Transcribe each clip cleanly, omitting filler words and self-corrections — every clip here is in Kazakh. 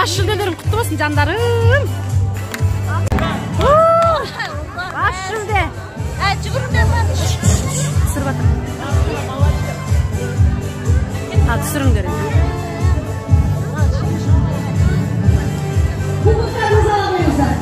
Baş жүлделерің құтты болсын жандарым. Baş жүлде. Жүгіріңдер ма? Түсіріп атыр. Түсіріңдер. Kubuklarınızı alıyorlar.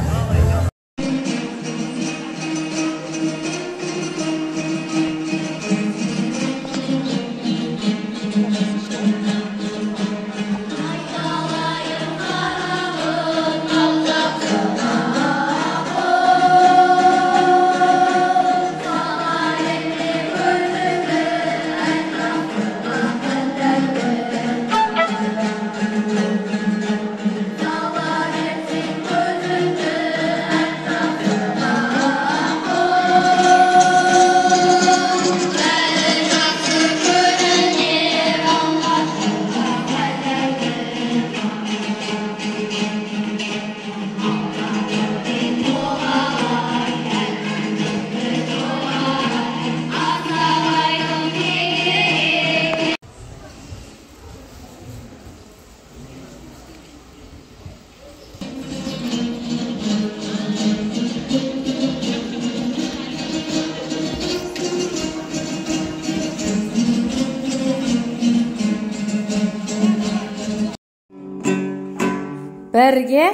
Бірге,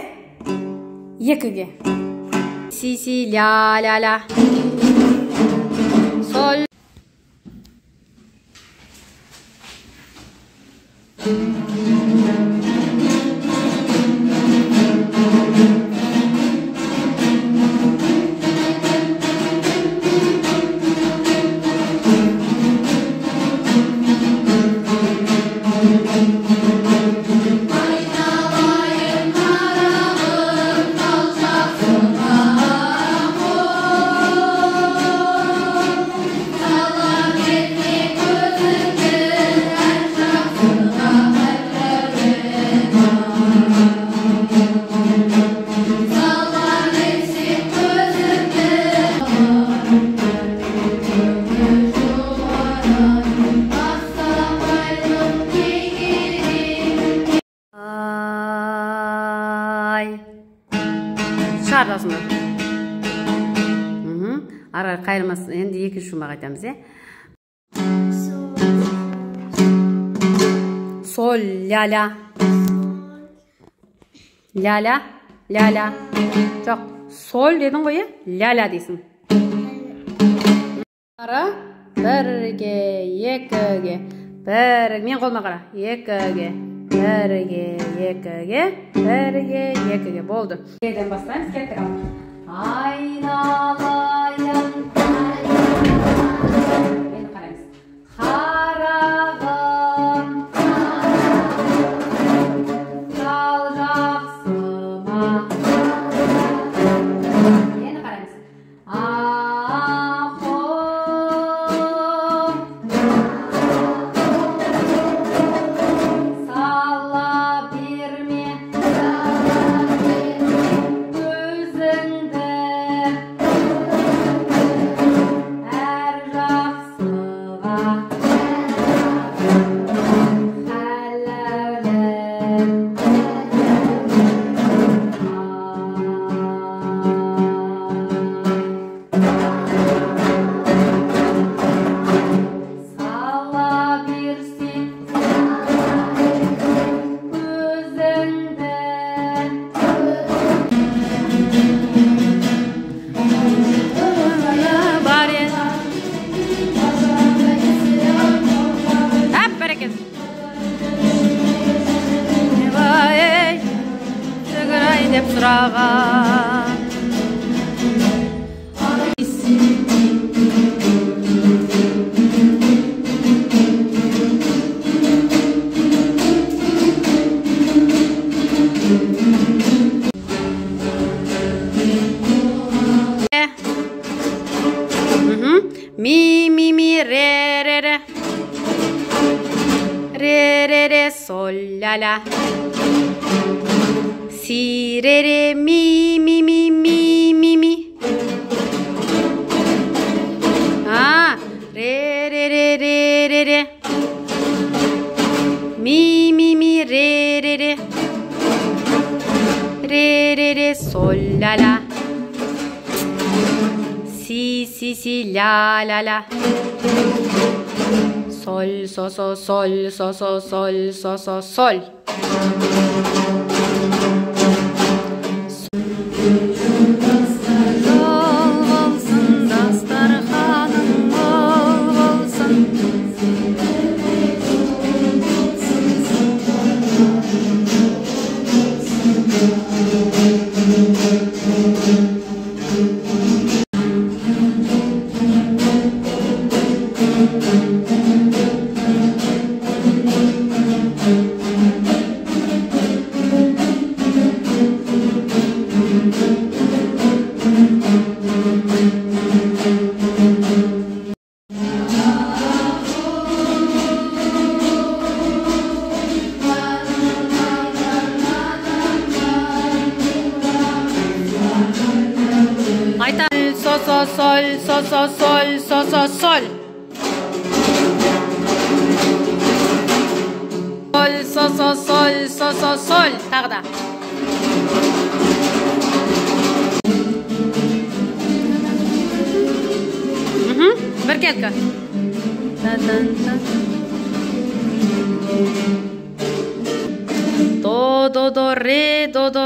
екіге. Си, си, ля, ля, ля. Сол. Шығарасың ба? Ара қайырмасын. Енді екі шумақ айтамыз, Сол, ля, ля. Ля, ля, ля, ля. Жоқ, сол дедің ғой, ля, ля дейсің. Ара, бірге, екіге. Мен қолыма қара. Екіге. Бірге, екіге. Бірге, екіге. Болды. Еден бастаймыз, кеттік ал. Айналайын. Енді қараймыз. Қарағым. Сал жақсыма. Енді қараймыз. Деп сұраған ми, ми, ми, ре, ре, ре. Ре, ре, ре, соль, ля, ля. Si, re, re, mi, mi, mi, mi, mi, mi. Ah, re, re, re, re, re, re. Mi, mi, mi, re, re, re. ля ля. Си си си ля ля ля. Sol so so sol so so sol so so sol. So so sol so so sol so so sol. Sol so so sol so so sol. Tағы da. Bir kelka. Do do do re do do.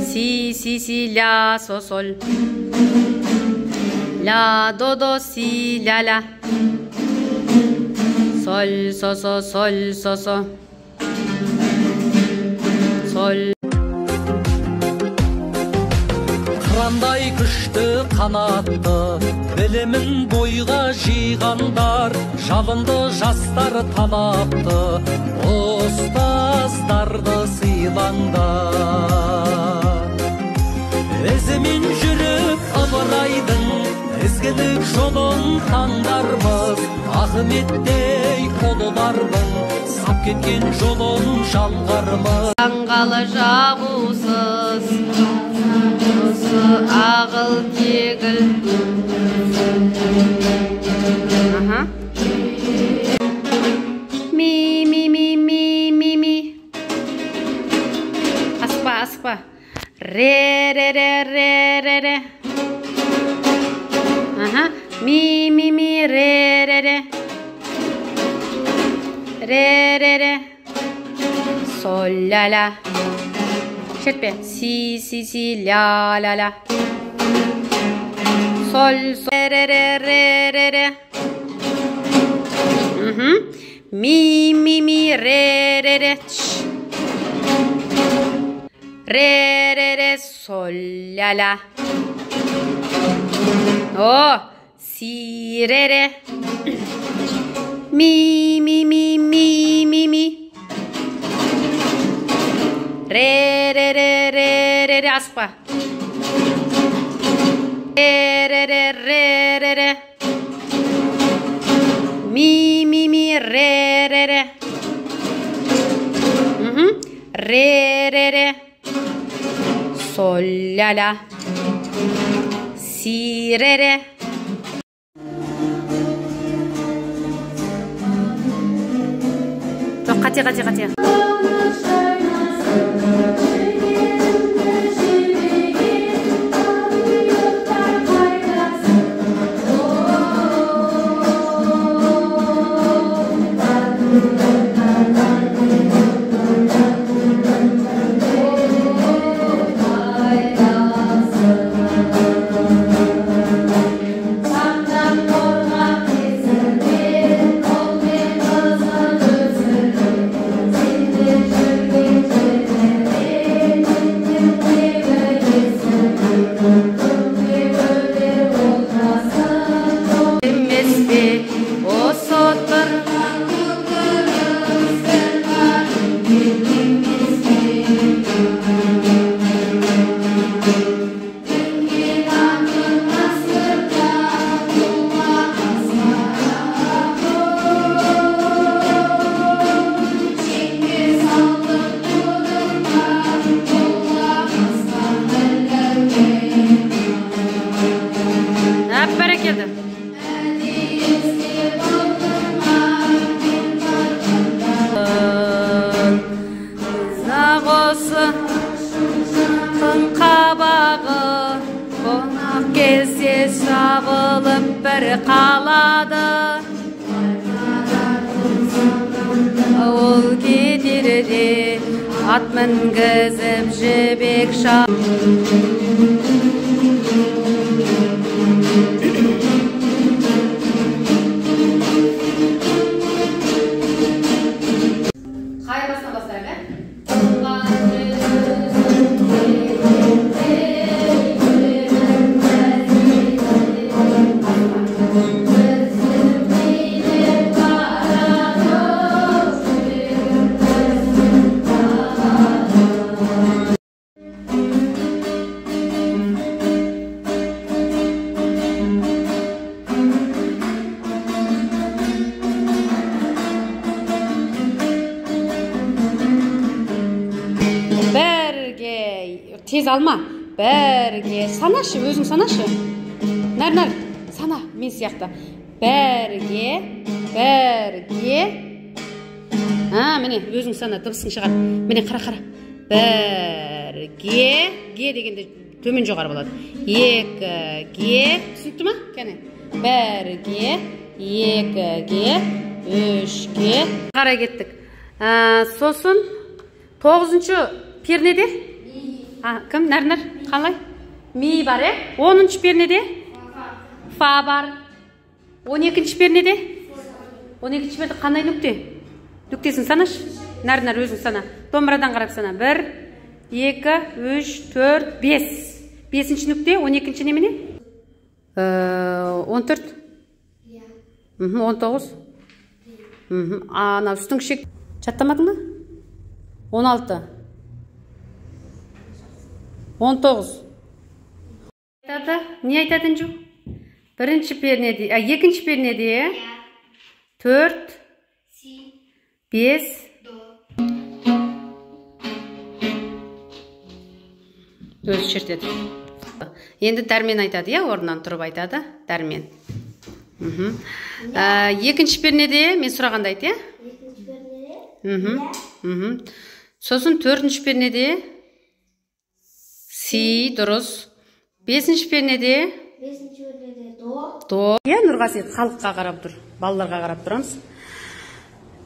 Si si si la so sol. La do do si la la. Sol so so sol so so. Sol. Қырандай күшті қанатты білімін бойға жиғандар, жалынды жастар талапты ұстаздарды сыйлаңдар. Ізімен жүріп ыбырайдың ізгілік жолын таңдармыз, Ахметтей қолылардың сап кеткен жолын жалғармыз. Таңғалы жағусыз ағыл кегіл. Ми ми ми ми ми ми. Аспа аспа. Ре ре ре ре ре ре. Ми ми ми ре ре ре. Ре ре ре. Sol la la. Şerpe. Si si si la la la. Sol sol re re re re re. Mi mi mi re re re. Re re re sol la la. Oh, si re re. Mi mi mi mi mi mi. Re re re re re re aspa. Re re re re re re. Mi mi mi re re re. Re re re. Sol la la. Si re re. Çok katı. бір қалады. Ол кетерде ат мінгізіп жібек шап. Қай басына бастайық, тез алма. Бірге санашы, өзің санашы. Нәр, сана, мен сияқты. Бірге. Міне, өзің сана, дыбысын шығар. Міне, қара. Бірге. Ге дегенде төмен жоғары болады. Екіге. Түсінікті ма? Кәне. Бірге, екіге, үшке. Қара кеттік. Сосын 9-шы пернеде? Кім? Нәр? Қалай? Ми бар, 10-шы пернеде? Фа бар. 12-шы пернеде? 12-шы пернеде қандай нүкте? Нүктесін санаш? Нәр, өзің сана. Домбырадан қарап сана. 1, 2, 3, 4, 5. 5-ші нүкте, 12-ші немене? 14? 19? Ана үстің шек. Жаттамадың ба? 16. 19. Не айтады Інжу? Бірінші пернеде, екінші пернеде 4, 5. Өзі шертеді. Енді дәрмен айтады, орнынан тұрып айтады, дәрмен. Екінші пернеде, мен сұрағанда айт, Екінші пернеде? Сосын 4-ші пернеде си, дұрыс. 5-ші пернеде? 5-ші пернеде до. Нұрғаси халыққа қарап тұр, балаларға қарап тұрамыз.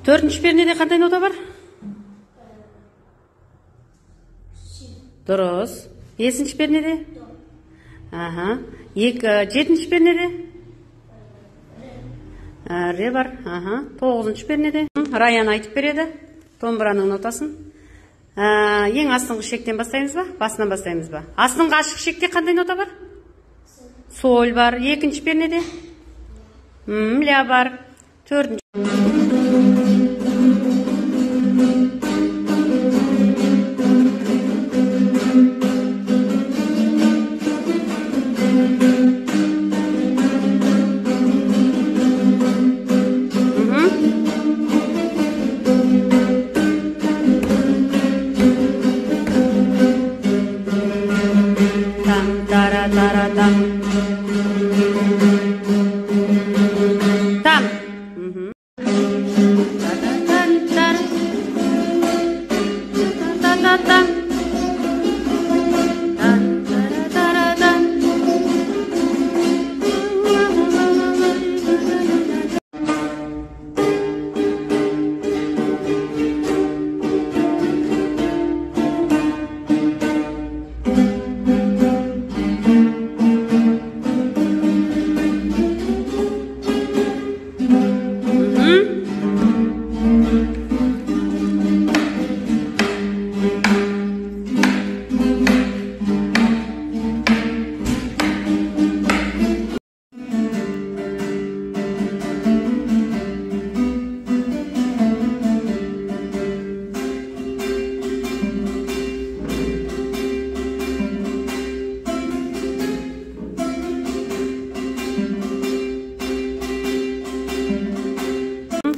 4-ші пернеде қандай нота бар? Дұрыс. 5-ші пернеде? До. 7-ші пернеде? Ре бар. 9-ші пернеде? Раян айтып береді домбыраның нотасын. Ең астыңғы шектен бастаймыз ба? Басынан бастаймыз ба? Астыңғы ашық шекте қандай нота бар? Соль бар. 2-ші пернеде? Ля бар. 4-ші.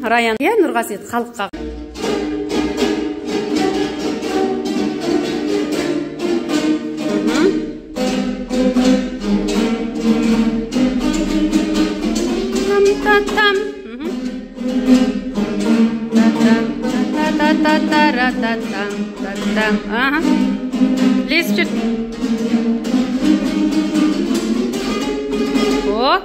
Раян, Нұрғасет халыққа. Лезіп жүр. О!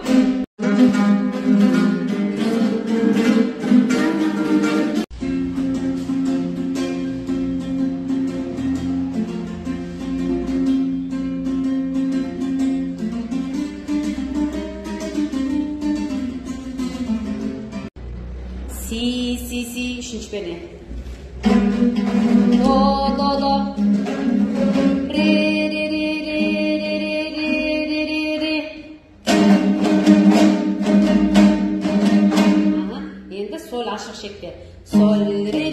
Si, üçüncü beni. Do. Re. Aha, endi sol aşık şekli. Sol, re.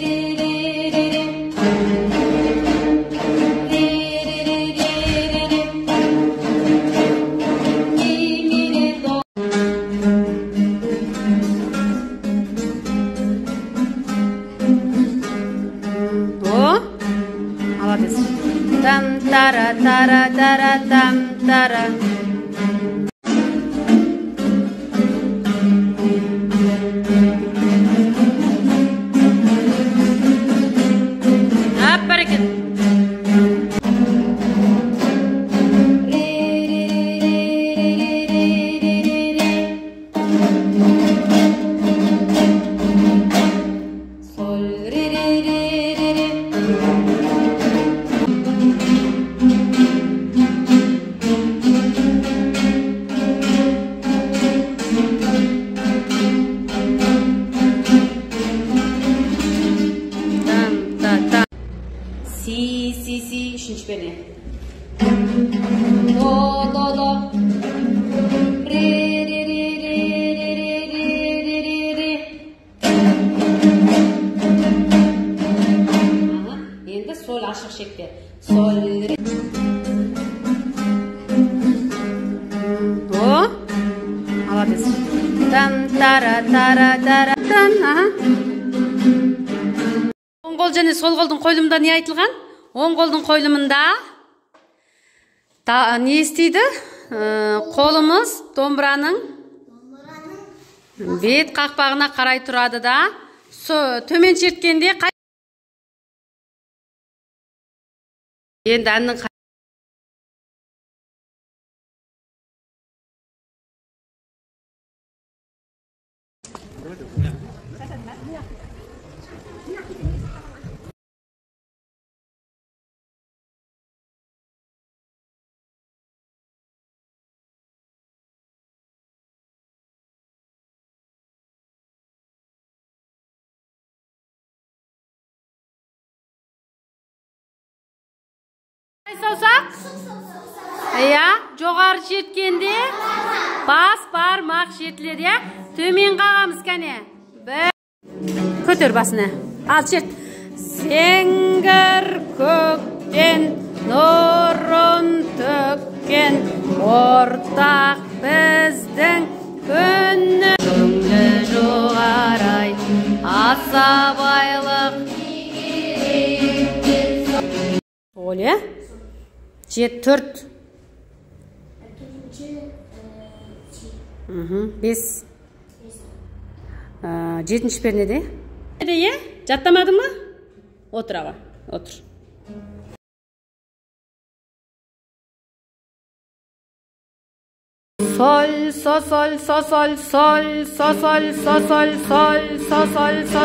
Tam tara tam tara. Bereket. Sol, re. Si, üçüncü beni. Do. Re. Aha, endi sol aşık şekli. Sol, re. Do. Молодец. Tam tara tan. Aha. Оң қол және сол қолдың қойылымында не айтылған? Оң қолдың қойылымында не істейді? Қолымыз домбыраның бет қақпағына қарай тұрады да, төмен шерткенде енді әннің саусақ? Иә, жоғары жеткенде бас бармақ жетіледі, иә? Төмен қағамыз кәне. Көтер басына. Ал шет. Сеңгір көктен нұрын төккен ортақ біздің күні. Көңлі жоғарай аса байлық. Оля? 4. 5. 7. пернеде. Жаттамадың мı? Otur ağa. Otur. Sol, sol, sol, sol, sol, sol, sol, sol, sol, sol, sol, sol, sol.